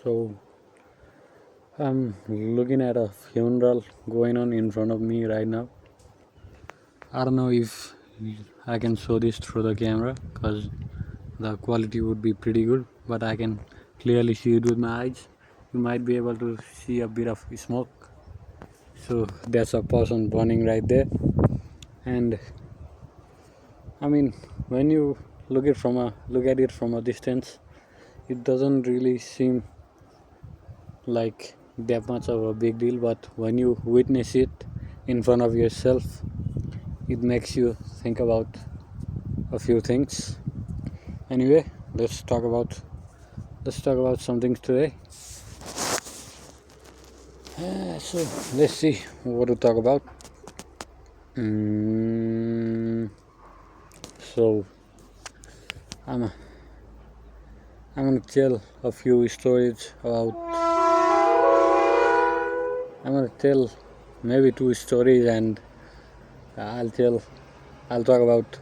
So I'm looking at a funeral going on in front of me right now. I don't know if I can show this through the camera because the quality would be pretty good, but I can clearly see it with my eyes. You might be able to see a bit of smoke. So that's a person burning right there. And I mean, when you look at it from a distance, it doesn't really seem like that much of a big deal, but when you witness it in front of yourself, it makes you think about a few things. Anyway, let's talk about some things today. So let's see what to talk about. So I'm I'm gonna tell a few stories about. I'm gonna tell maybe two stories, and I'll tell I'll talk about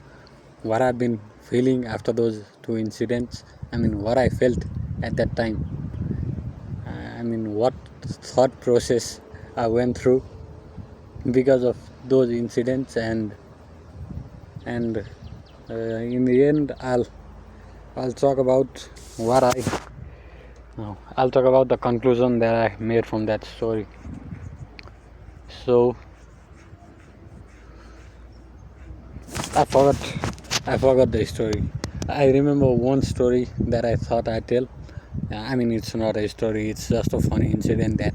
what I've been feeling after those two incidents. I mean, what I felt at that time. I mean, what thought process I went through because of those incidents, and in the end, I'll talk about what I. No, I'll talk about the conclusion that I made from that story. So I forgot the story. I remember one story that I thought I'd tell. I mean, it's not a story, it's just a funny incident that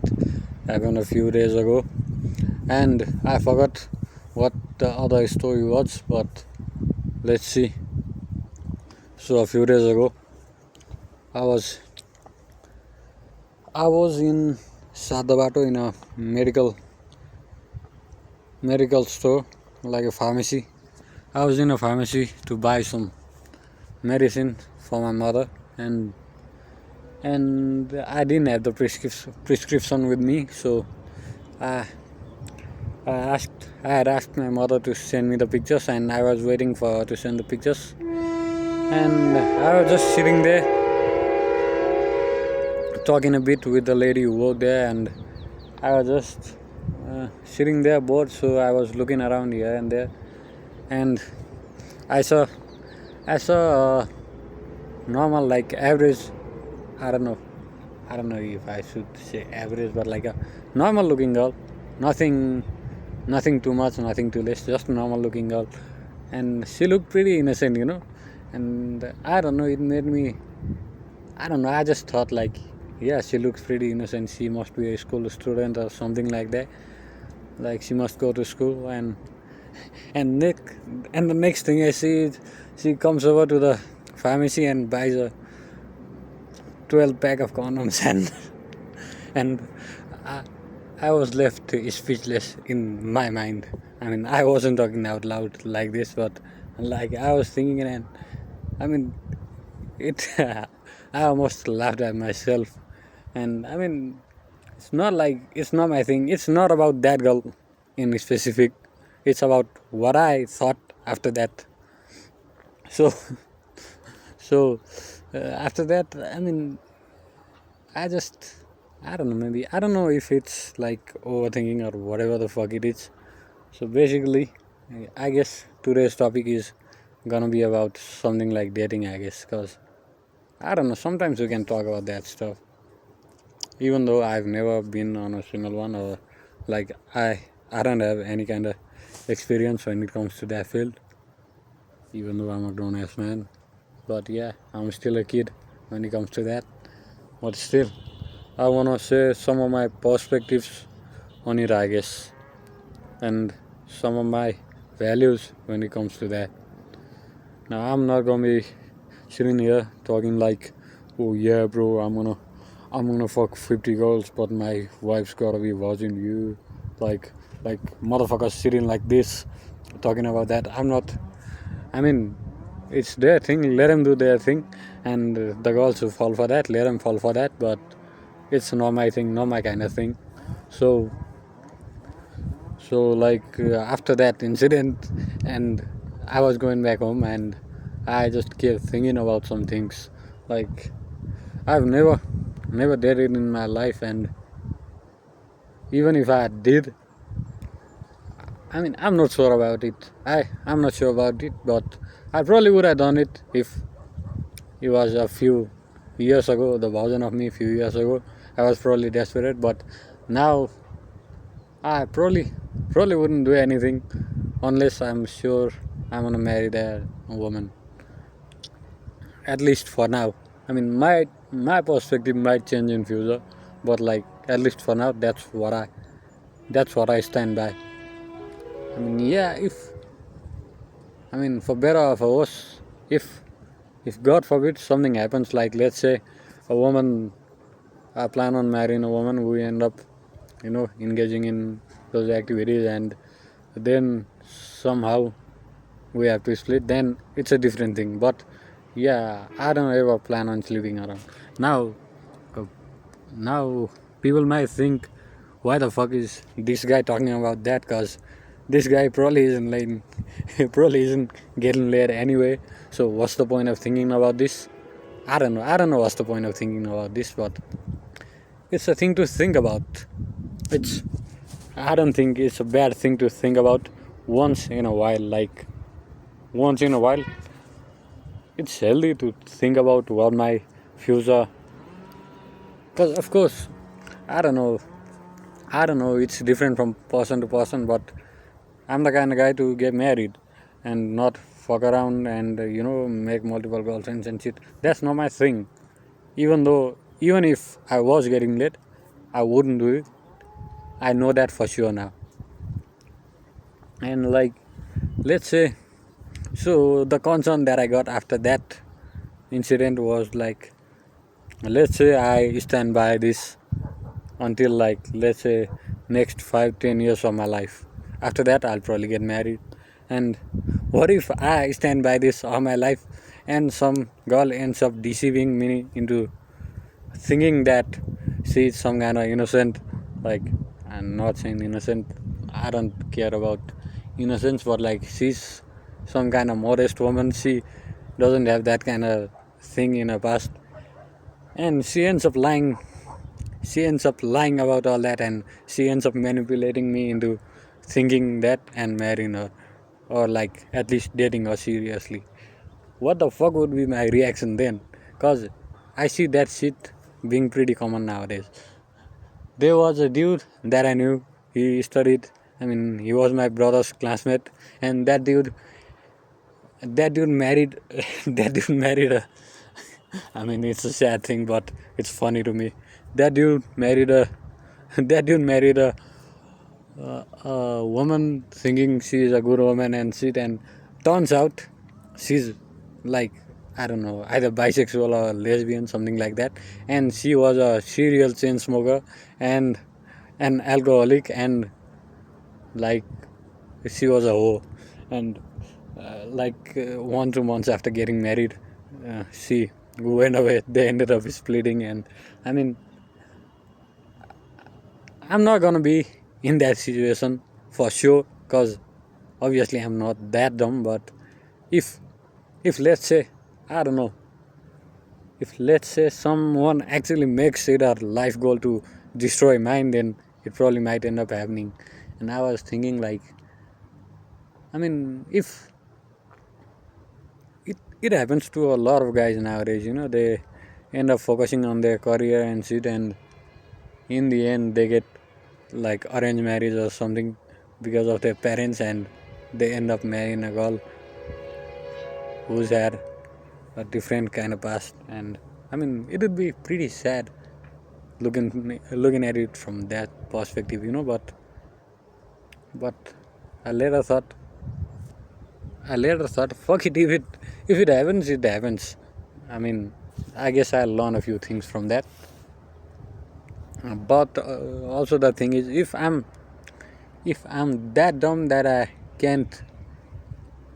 happened a few days ago. And I forgot what the other story was, but let's see. So a few days ago, I was in Sadabato in a medical store, like a pharmacy. I was in a pharmacy to buy some medicine for my mother, and I didn't have the prescription with me, so I I had asked my mother to send me the pictures, and I was waiting for her to send the pictures, and I was just sitting there talking a bit with the lady who worked there, and I was just sitting there bored, so I was looking around here and there, and I saw normal, like average. I don't know if I should say average, but like a normal looking girl, nothing too much, nothing too less, just normal looking girl, and she looked pretty innocent, and I don't know, it made me, I don't know, I just thought like, yeah, she looks pretty innocent, she must be a school student or something like that, like she must go to school, and the next thing I see is she comes over to the pharmacy and buys a 12 pack of condoms, and I was left speechless in my mind. I mean, I wasn't talking out loud like this, but like I was thinking, and I mean, it. I almost laughed at myself, and I mean, it's not my thing. It's not about that girl in specific. It's about what I thought after that. So, after that, I mean, I don't know, maybe, I don't know if it's like overthinking or whatever the fuck it is. So basically, I guess today's topic is gonna be about something like dating, I guess, because I don't know, sometimes we can talk about that stuff. Even though I've never been on a single one, or like I don't have any kind of experience when it comes to that field, even though I'm a grown ass man. But yeah, I'm still a kid when it comes to that. But still, I wanna share some of my perspectives on it, I guess, and some of my values when it comes to that. Now, I'm not gonna be sitting here talking like, oh yeah, bro, I'm gonna fuck 50 girls, but my wife's gotta be watching you, like motherfuckers sitting like this, talking about that. I'm not. I mean, it's their thing. Let them do their thing, and the girls who fall for that, let them fall for that. But it's not my thing, not my kind of thing. So like after that incident, and I was going back home, and I just kept thinking about some things. Like I've never never did it in my life, and even if I did, I mean, I'm not sure about it. I'm not sure about it, but I probably would have done it if it was a few years ago. The version of me a few years ago, I was probably desperate, but now I probably wouldn't do anything unless I'm sure I'm gonna marry that woman. At least for now. I mean, my perspective might change in future, but like at least for now, that's what I stand by. I mean, yeah, if I mean for better or for worse, if God forbid something happens, like let's say a woman, I plan on marrying a woman, we end up, engaging in those activities, and then somehow we have to split, then it's a different thing. But yeah, I don't ever plan on sleeping around. Now, uh, now people might think, why the fuck is this guy talking about that? Because this guy probably isn't like, probably isn't getting laid anyway. So what's the point of thinking about this? I don't know. I don't know what's the point of thinking about this, but it's a thing to think about. It's I don't think it's a bad thing to think about once in a while. Like once in a while, it's healthy to think about what my future. Because of course, I don't know. I don't know. It's different from person to person, but I'm the kind of guy to get married and not fuck around and make multiple girlfriends and shit. That's not my thing. Even if I was getting laid, I wouldn't do it. I know that for sure now. And like, let's say, so the concern that I got after that incident was like, let's say I stand by this until like, let's say, next 5-10 years of my life. After that, I'll probably get married. And what if I stand by this all my life and some girl ends up deceiving me into thinking that she's some kind of innocent? Like, I'm not saying innocent, I don't care about innocence, but like she's some kind of modest woman. She doesn't have that kind of thing in her past, and she ends up lying about all that, and she ends up manipulating me into thinking that and marrying her, or like at least dating her seriously. What the fuck would be my reaction then? Cause I see that shit being pretty common nowadays. There was a dude that I knew. He studied. I mean, he was my brother's classmate, and that dude married, that dude married a. I mean, it's a sad thing, but it's funny to me. That dude married a. That dude married a woman thinking she's a good woman and shit, and turns out she's like, I don't know, either bisexual or lesbian, something like that. And she was a serial chain smoker and an alcoholic, and like she was a hoe. And 1-2 months after getting married, she went away. They ended up splitting, and I mean, I'm not gonna be in that situation for sure, because obviously I'm not that dumb. But if if let's say, I don't know, if let's say someone actually makes it a life goal to destroy mine, then it probably might end up happening. And I was thinking like, I mean, if it happens to a lot of guys nowadays, they end up focusing on their career and shit, and in the end they get like arranged marriage or something because of their parents, and they end up marrying a girl who's had a different kind of past. And I mean, it would be pretty sad looking at it from that perspective, but I later thought fuck it, if it happens, it happens. I mean, I guess I'll learn a few things from that. But also the thing is, if I'm that dumb that I can't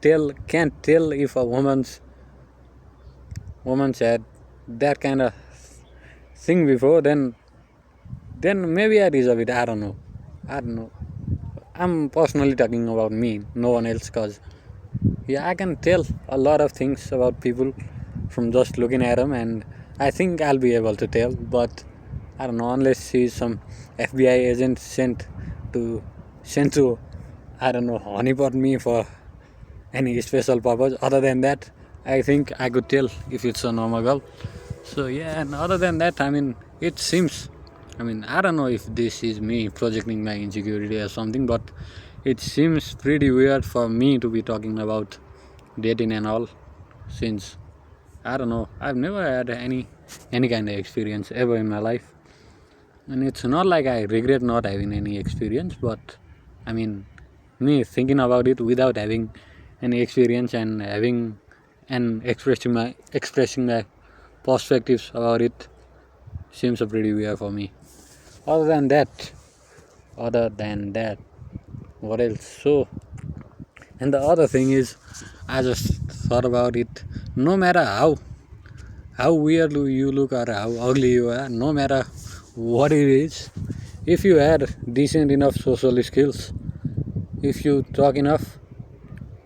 tell if a woman's had that kind of thing before, then maybe I deserve it. I don't know. I'm personally talking about me, no one else, cause yeah, I can tell a lot of things about people from just looking at them, and I think I'll be able to tell. But I don't know, unless she's some FBI agent sent to I don't know honeypot me for any special purpose. Other than that, I think I could tell if it's a normal girl. So yeah, and other than that, I mean, it seems. I mean, I don't know if this is me projecting my insecurity or something, but it seems pretty weird for me to be talking about dating and all, since I don't know. I've never had any kind of experience ever in my life, and it's not like I regret not having any experience, but I mean, me thinking about it without having any experience and having and expressing my perspectives about it seems a pretty weird for me. Other than that, other than that, what else? So, and the other thing is, I just thought about it. No matter how weird you look or how ugly you are, no matter what it is, if you had decent enough social skills, if you talk enough,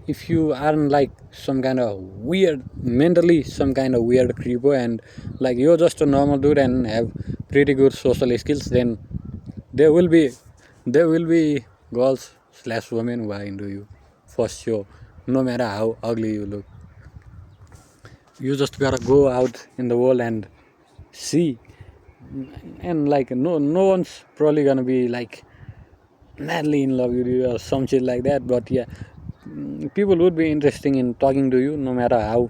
if you aren't like some kind of weird mentally some kind of weird creeper and like you're just a normal dude and have pretty good social skills, then there will be there will be girls slash women who are into you for sure, no matter how ugly you look. You just gotta go out in the world and see, and like no one's probably gonna be like madly in love with you or some shit like that, but yeah, people would be interesting in talking to you no matter how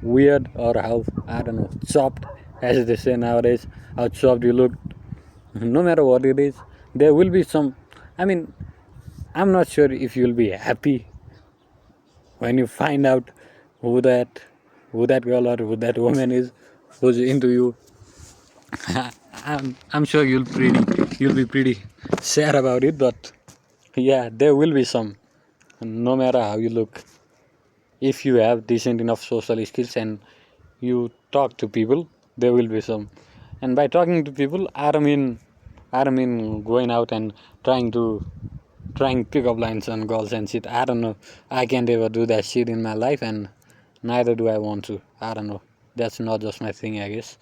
weird or how I don't know chopped, as they say nowadays, how chopped you look. No matter what it is, there will be some. I mean, I'm not sure if you'll be happy when you find out who that who that girl or who that woman is who's into you. I'm sure you'll be pretty sad about it, but yeah, there will be some. No matter how you look, if you have decent enough social skills and you talk to people, there will be some. And by talking to people, I don't mean going out and trying pick up lines on girls and shit. I don't know. I can't ever do that shit in my life, and neither do I want to. I don't know. That's not just my thing, I guess.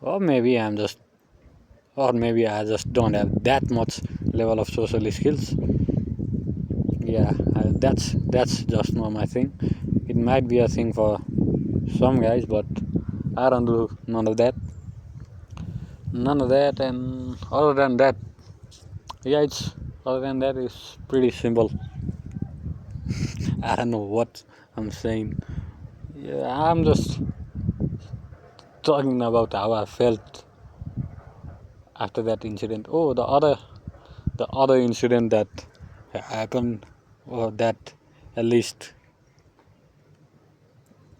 Or maybe I just don't have that much level of social skills. Yeah, that's just not my thing. It might be a thing for some guys, but I don't do none of that. And other than that, yeah, it's other than that is pretty simple. I don't know what I'm saying. Yeah, I'm just talking about how I felt after that incident. Oh, the other incident that happened, or that at least,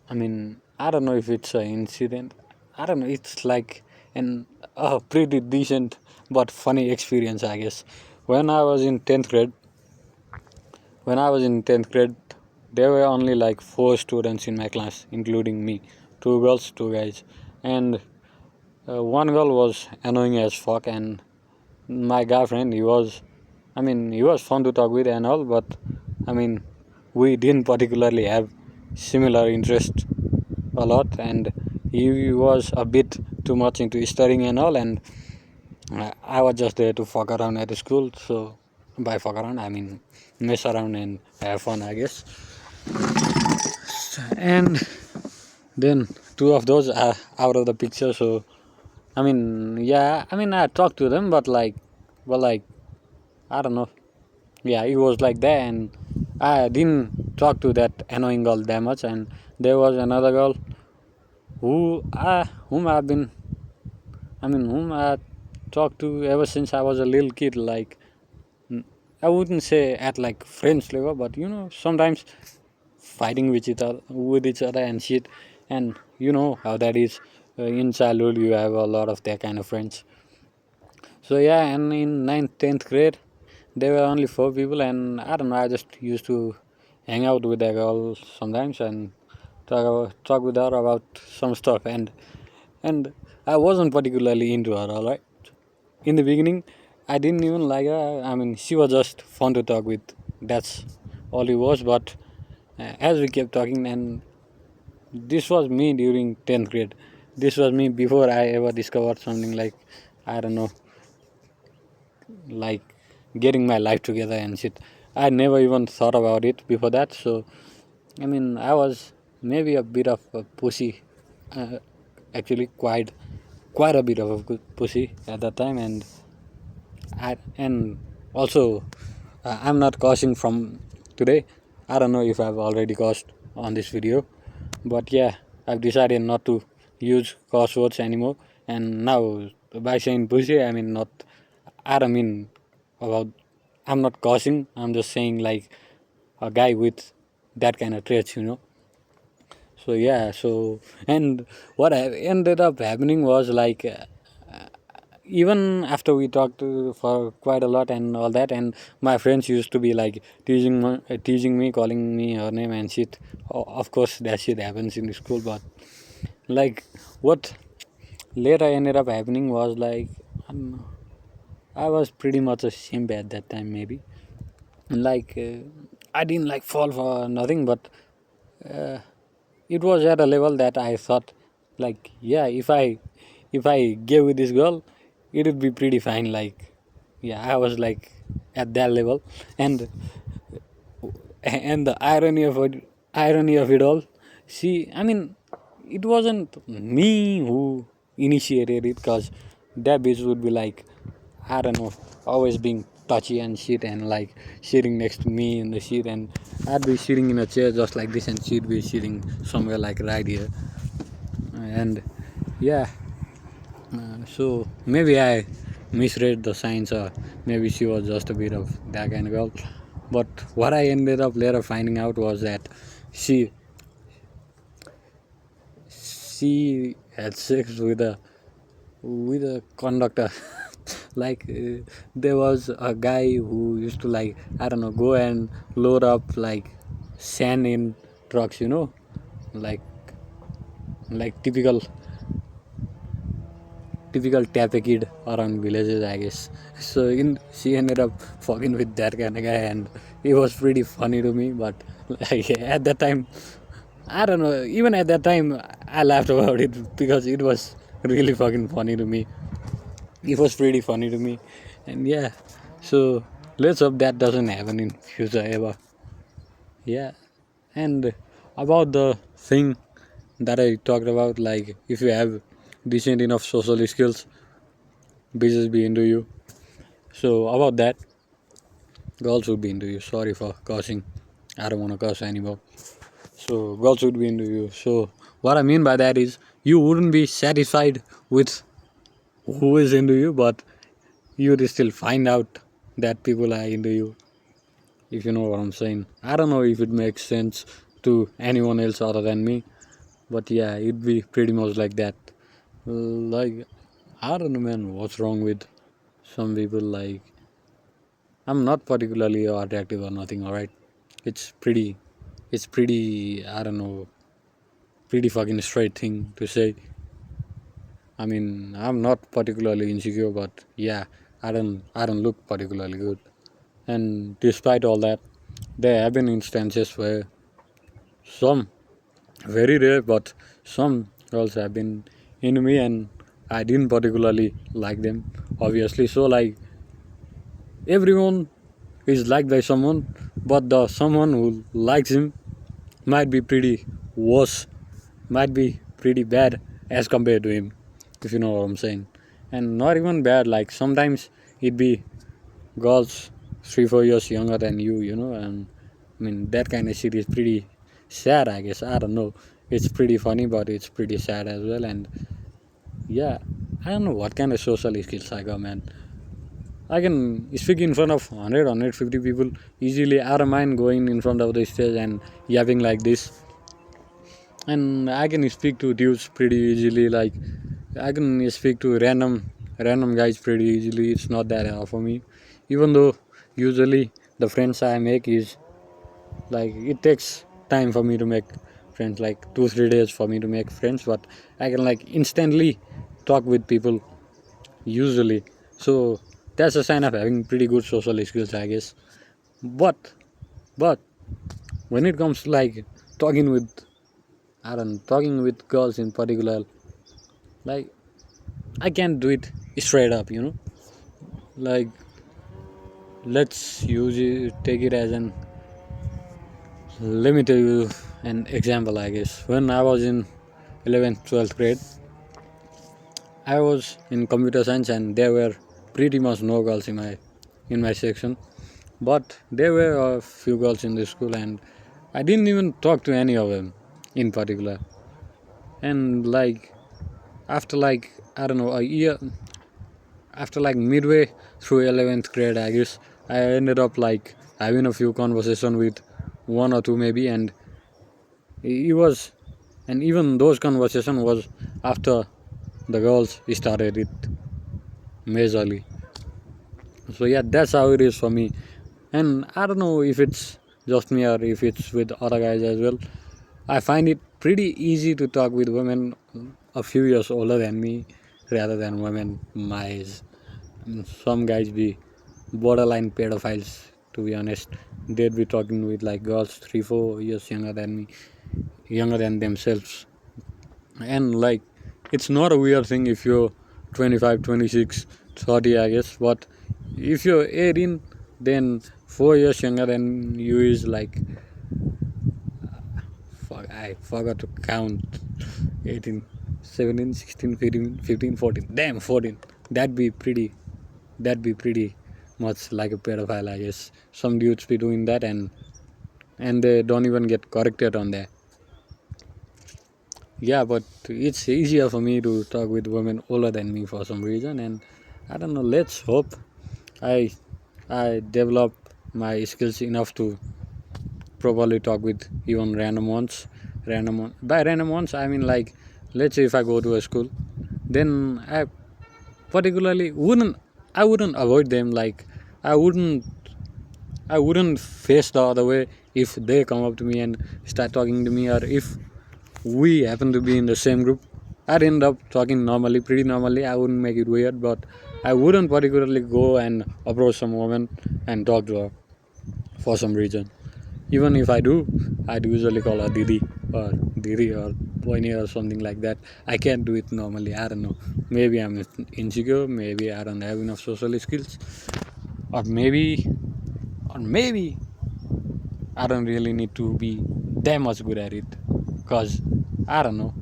I mean, I don't know if it's an incident. I don't know. It's like an pretty decent but funny experience, I guess. When I was in 10th grade, when I was in 10th grade, there were only like four students in my class, including me, two girls, two guys, and one girl was annoying as fuck, and my guy friend, he was fun to talk with and all, but I mean, we didn't particularly have similar interest a lot, and he was a bit too much into studying and all, and I was just there to fuck around at the school. So by fuck around, I mean mess around and have fun, I guess. And then two of those are out of the picture. So I mean, yeah, I mean I talked to them, but like I don't know. Yeah, it was like that, and I didn't talk to that annoying girl that much. And there was another girl whom I've been, whom I talked to ever since I was a little kid. Like, I wouldn't say at like friends level, but sometimes fighting with each other and shit. And you know how that is. In childhood, you have a lot of that kind of friends. So yeah, and in ninth, 10th grade, there were only four people, and I don't know. I just used to hang out with that girl sometimes and talk with her about some stuff, and I wasn't particularly into her. All right, in the beginning, I didn't even like her. I mean, she was just fun to talk with. That's all it was. But as we kept talking, and this was me during 10th grade. this was me before I ever discovered something like, I don't know, like getting my life together and shit. I never even thought about it before that. So I mean, I was maybe a bit of a pussy, uh, actually quite a bit of a pussy at that time, and also I'm not cursing from today. I don't know if I've already cursed on this video, but yeah, I've decided not to use curse words anymore. And now by saying pussy, I mean not. I don't mean about. I'm not cursing. I'm just saying like a guy with that kind of traits, you know. So yeah, so and what ended up happening was like even after we talked for quite a lot and all that, and my friends used to be like teasing me, calling me her name and shit. Of course, that shit happens in the school, but like what later ended up happening was like I was pretty much a simp at that time, maybe. Like I didn't like fall for nothing, but uh, it was at a level that I thought, like, yeah, if I gave with this girl, it would be pretty fine. Like, yeah, I was like at that level, and the irony of it all. See, I mean, it wasn't me who initiated it, cause that bitch would be like, I don't know, always being touchy and shit, and like sitting next to me in the seat, and I'd be sitting in a chair just like this, and she'd be sitting somewhere like right here, and yeah, so maybe I misread the signs, or maybe she was just a bit of that kind of girl. But what I ended up later finding out was that she she had sex with a conductor. Like there was a guy who used to, like, I don't know, go and load up like sand in trucks, you know, like typical tape kid around villages, I guess. So she ended up fucking with that kind of guy, and it was pretty funny to me. But like at that time, I don't know. Even at that time, I laughed about it because it was really fucking funny to me. It was pretty funny to me, and yeah. So let's hope that doesn't happen in future ever. Yeah, and about the thing that I talked about, like if you have decent enough social skills, bitches be into you. So about that, girls would be into you. Sorry for cursing. I don't want to curse anymore. So girls would be into you. So what I mean by that is you wouldn't be satisfied with who is into you, but you would still find out that people are into you. If you know what I'm saying. I don't know if it makes sense to anyone else other than me, but yeah, it'd be pretty much like that. Like I don't know, man. What's wrong with some people? Like I'm not particularly attractive or nothing. All right, it's pretty, it's pretty. I don't know, pretty fucking straight thing to say. I mean, I'm not particularly insecure, but yeah, I don't look particularly good. And despite all that, there have been instances where some, very rare, but some girls have been into me, and I didn't particularly like them. Obviously, so like everyone is liked by someone, but the someone who likes him might be pretty worse, might be pretty bad as compared to him, if you know what I'm saying. And not even bad, like sometimes it be girls 3 4 years younger than you know, and I mean that kind of shit is pretty sad, I guess. I don't know. It's pretty funny, but it's pretty sad as well. And yeah, I don't know what kind of social skills I got, man. I can speak in front of 100 people easily. I don't mind going in front of the stage and yapping like this. And I can speak to dudes pretty easily. Like I can speak to random guys pretty easily. It's not that hard for me. Even though usually the friends I make is like it takes time for me to make friends, like 2 3 days for me to make friends, but I can like instantly talk with people usually. So that's a sign of having pretty good social skills, I guess. But but when it comes to like talking with, I don't know, talking with girls in particular, Like I can't do it straight up, Like let's use it, take it as an. Let me tell you an example. I guess when I was in 11th, 12th grade, I was in computer science, and there were pretty much no girls in my section. But there were a few girls in the school, and I didn't even talk to any of them in particular. And like after like I don't know a year, after like midway through 11th grade, I guess I ended up like having a few conversation with one or two maybe, and it was, and even those conversation was after the girls started it majorly. So yeah, that's how it is for me. And I don't know if it's just me or if it's with other guys as well. I find it pretty easy to talk with women a few years older than me rather than women my age. Some guys be borderline pedophiles, to be honest. They'd be talking with like girls 3 4 years younger than me, younger than themselves. And like it's not a weird thing if you're 25, 26, 30, I guess. But if you're 18, then 4 years younger than you is like, fuck, I forgot to count. 18, 17, 16, 15, 14, damn, 14. That'd be pretty much like a pedophile, I guess. Some dudes be doing that, and they don't even get corrected on that. Yeah, but it's easier for me to talk with women older than me for some reason, and I don't know. Let's hope I I develop my skills enough to properly talk with even random ones. By random ones, I mean like, let's say if I go to a school, then particularly wouldn't I wouldn't avoid them. Like I wouldn't I wouldn't face the other way if they come up to me and start talking to me, or if we happen to be in the same group. I'd end up talking normally, pretty normally. I wouldn't make it weird, but I wouldn't particularly go and approach some woman and talk to her for some reason. Even if I do, I'd usually call her Didi or Poini or something like that. I can't do it normally. I don't know. Maybe I'm insecure. Maybe I don't have enough social skills, or maybe I don't really need to be that much good at it. Cause I don't know.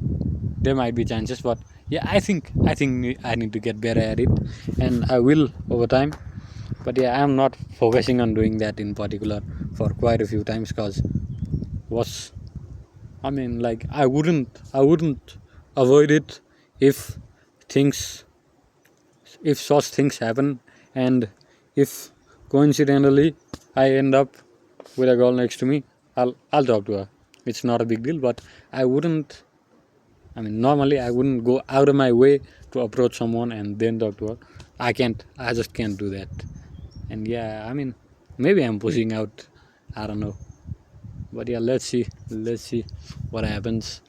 There might be chances, but yeah, I think I need to get better at it, and I will over time. But yeah, I'm not focusing on doing that in particular for quite a few times, cause was I mean like I wouldn't avoid it if things if such things happen, and if coincidentally I end up with a girl next to me, I'll talk to her. It's not a big deal, but I wouldn't. I mean, normally I wouldn't go out of my way to approach someone and then talk to her. I can't. I just can't do that. And yeah, I mean, maybe I'm pushing out. I don't know. But yeah, let's see. Let's see what happens.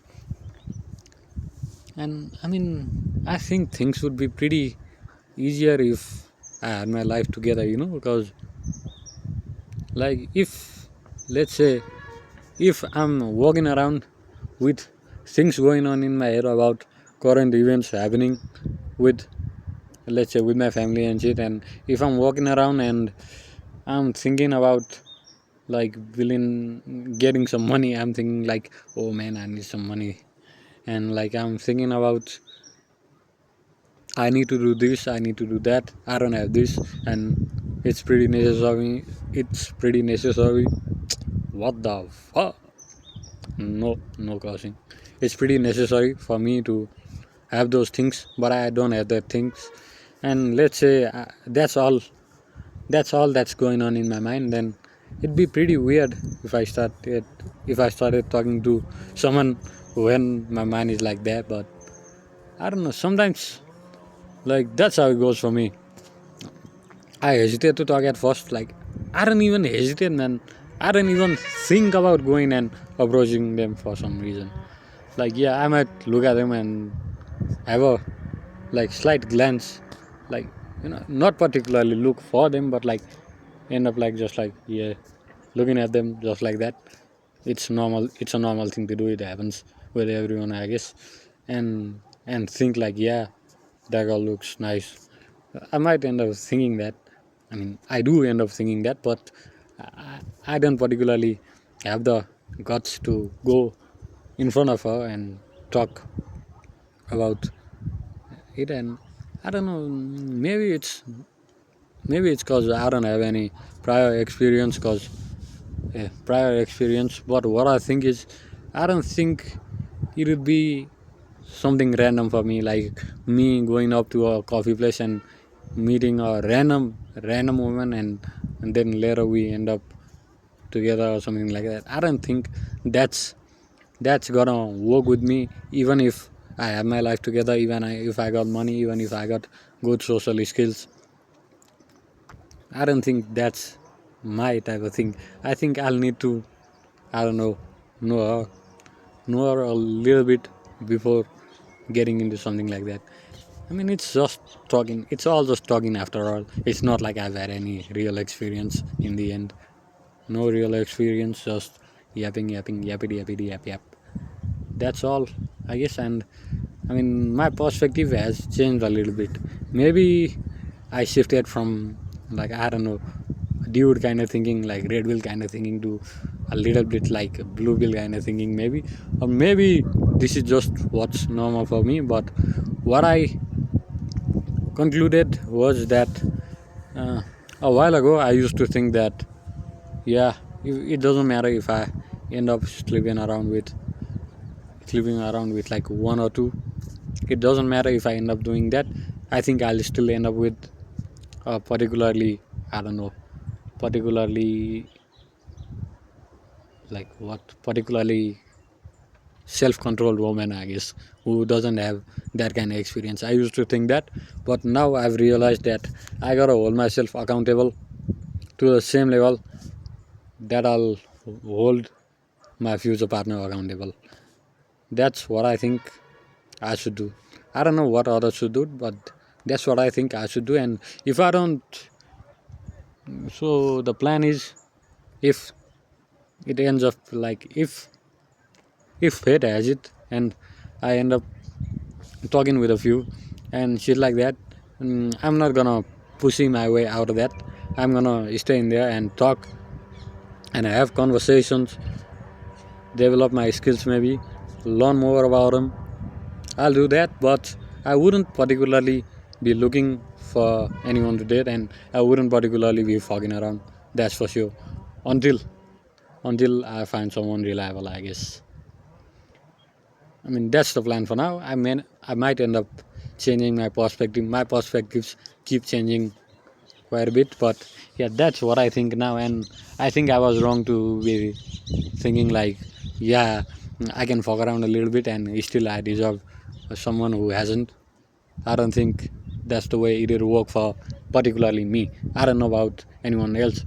And I mean, I think things would be pretty easier if I had my life together, because like if, let's say, if I'm walking around with things going on in my head about current events happening with, let's say, with my family and shit, and if I'm walking around and I'm thinking about like getting some money, I'm thinking like, oh man, I need some money, and like I'm thinking about, I need to do this, I need to do that, I don't have this, and it's pretty necessary. What the fuck? No cursing. It's pretty necessary for me to have those things, but I don't have that things. And let's say that's all that's going on in my mind. Then it'd be pretty weird if I started talking to someone when my mind is like that. But I don't know. Sometimes like that's how it goes for me. I hesitate to talk at first. Like I don't even hesitate, man. I don't even think about going and approaching them for some reason. Like yeah, I might look at them and have a like slight glance, like not particularly look for them, but like end up like just like yeah, looking at them just like that. It's normal. It's a normal thing to do. It happens with everyone, I guess. And and think like, yeah, that girl looks nice. I might end up thinking that. I mean, I do end up thinking that, but I don't particularly have the guts to go in front of her and talk about it. And I don't know, maybe it's because I don't have any prior experience. Because prior experience, but what I think is, I don't think it would be something random for me, like me going up to a coffee place and meeting a random woman, and then later we end up together or something like that. I don't think that's gonna work with me, even if I have my life together, if I got money, even if I got good social skills. I don't think that's my type of thing. I think I'll need to, I don't know her, know her a little bit before getting into something like that. I mean, it's just talking. It's all just talking after all. It's not like I've had any real experience in the end. No real experience, just yapping, yappity, yappity, yap, yap. That's all, I guess. And I mean, my perspective has changed a little bit. Maybe I shifted from, like, I don't know, dude kind of thinking, like red bill kind of thinking, to a little bit like blue bill kind of thinking, maybe. Or maybe this is just what's normal for me. But what I concluded was that uh, a while ago I used to think that, yeah, it doesn't matter if I end up sleeping around with like one or two. It doesn't matter if I end up doing that. I think I'll still end up with a particularly, I don't know, particularly, like what, particularly self-controlled woman, I guess, who doesn't have that kind of experience. I used to think that, but now I've realized that I gotta hold myself accountable to the same level that I'll hold my future partner accountable. That's what I think I should do. I don't know what others should do, but that's what I think I should do. And if I don't, so the plan is, if it ends up like, if fate has it, and I end up talking with a few and shit like that, I'm not gonna pushing my way out of that. I'm gonna stay in there and talk and have conversations, develop my skills, maybe learn more about them. I'll do that, but I wouldn't particularly be looking for anyone to date, and I wouldn't particularly be fucking around. That's for sure. Until I find someone reliable, I guess. I mean, that's the plan for now. I might end up changing my perspective. My perspectives keep changing quite a bit, but yeah, that's what I think now. And I think I was wrong to be thinking like, yeah, I can fuck around a little bit and still I deserve someone who hasn't. I don't think that's the way it will work for particularly me. I don't know about anyone else.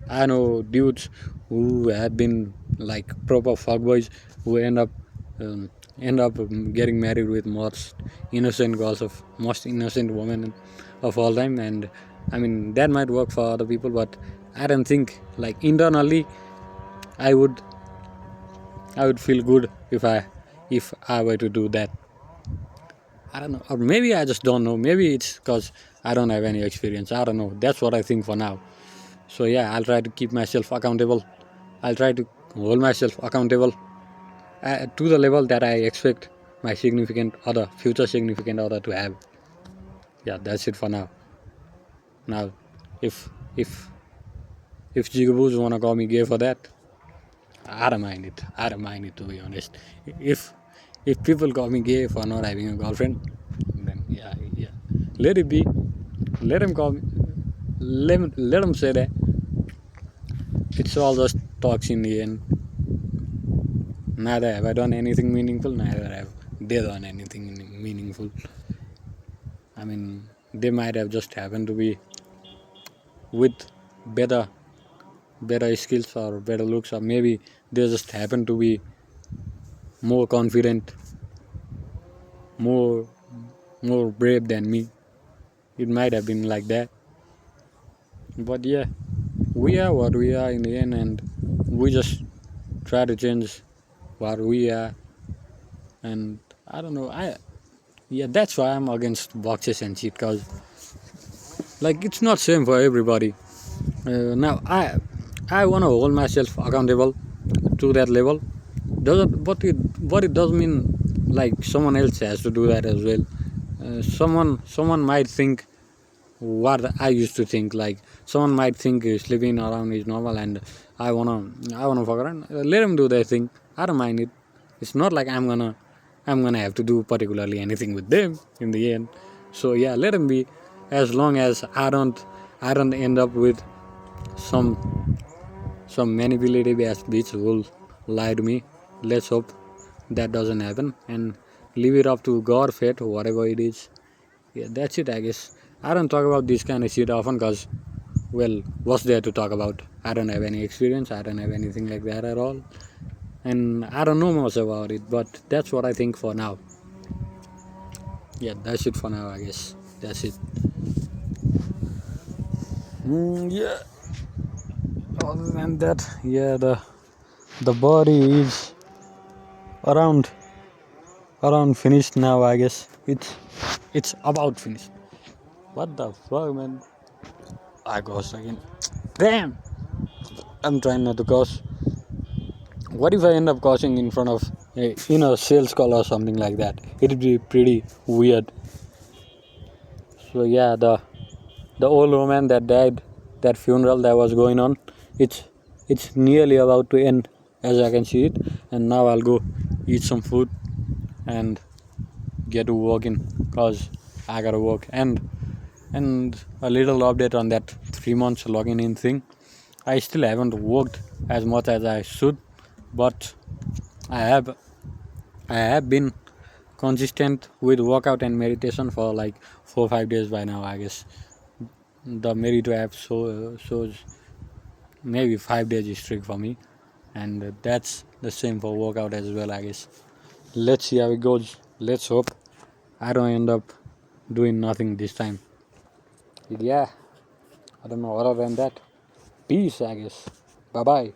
I know dudes who have been like proper fuckboys, who um, end up getting married with most innocent women of all time. And I mean, that might work for other people, but I don't think, like, internally I would I would feel good if I were to do that. I don't know, or maybe I just don't know. Maybe it's because I don't have any experience. I don't know. That's what I think for now. So yeah, I'll try to keep myself accountable. I'll try to hold myself accountable to the level that I expect my future significant other, to have. Yeah, that's it for now. Now, if if if jigaboos wanna call me gay for that, I don't mind it. I don't mind it, to be honest. If if people call me gay for not having a girlfriend, then yeah, let it be. Let them call me. Let them say that. It's all just talks in the end. Neither have I done anything meaningful. Neither have they done anything meaningful. I mean, they might have just happened to be with better skills or better looks, or maybe they just happen to be more confident, more brave than me. It might have been like that. But yeah, we are what we are in the end, and we just try to change what we are. And I don't know, Yeah, that's why I'm against boxes and shit, cause like it's not same for everybody. Now I wanna hold myself accountable to that level. Doesn't but it does mean like someone else has to do that as well. Someone might think what I used to think. Like someone might think sleeping around is normal, and I wanna fuck around. Let them do their thing. I don't mind it. It's not like I'm gonna have to do particularly anything with them in the end. So yeah, let them be. As long as I don't end up with some some manipulative ass bitch who will lie to me. Let's hope that doesn't happen and leave it up to God, fate, whatever it is. Yeah, that's it, I guess. I don't talk about this kind of shit often because, well, what's there to talk about? I don't have any experience, I don't have anything like that at all, and I don't know much about it, but that's what I think for now. Yeah, that's it for now, I guess. That's it. Yeah, other than that, yeah, the body is around around finished now, I guess. It's about finished. What the fuck, man? I goes again. Damn! I'm trying not to curse. What if I end up cursing in front of a sales call or something like that? It'd be pretty weird. So yeah, the old woman that died, that funeral that was going on, it's it's nearly about to end as I can see it. And now I'll go eat some food and get to working cause I gotta work. And a little update on that 3 months logging in thing. I still haven't worked as much as I should, but I have I have been consistent with workout and meditation for like 4 5 days by now. I guess the Merito app shows maybe 5 days streak for me, and that's the same for workout as well. I guess. Let's see how it goes. Let's hope I don't end up doing nothing this time. Yeah, I don't know. Other than that, peace. I guess. Bye bye.